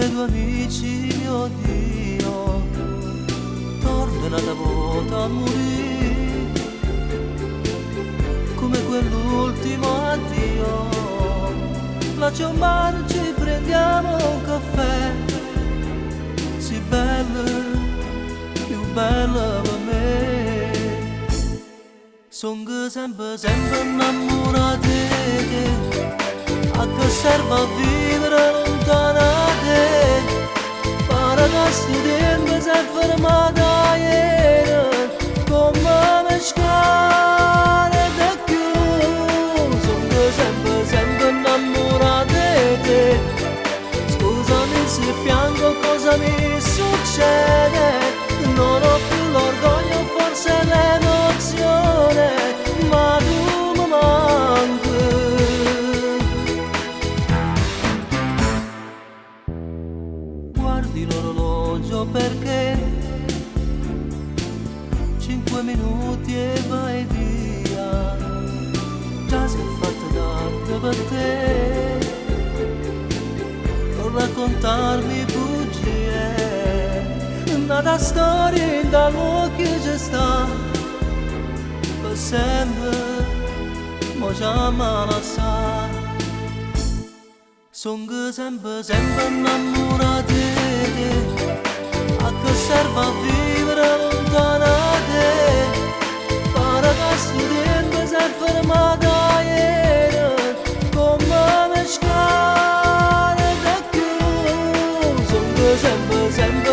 come due amici mio Dio, torno una volta a morire, come quell'ultimo addio. Là c'è un bar, ci prendiamo un caffè, si bella, più bella per me. Sono sempre innamorato di te, a che serve a vivere lontana da te? Pare che sto tempo si è fermata ieri, come mi scade da più. Sono sempre innamorato di te. Scusami se piango, cosa mi succede? Non ho più l'orgoglio, forse l'emozione, ma tu mi manchi. Guardi l'orologio perché 5 minuti e vai via. Già si è fatta tardi per te, non raccontarmi bugie. Nata storia dal occhio ci sta, per sempre, mo già me la sa. Sono sempre innamorato di te, a che serve a vivere lontana da te? Pare che sto tempo si è fermata ieri, come mi scade da più. Sono sempre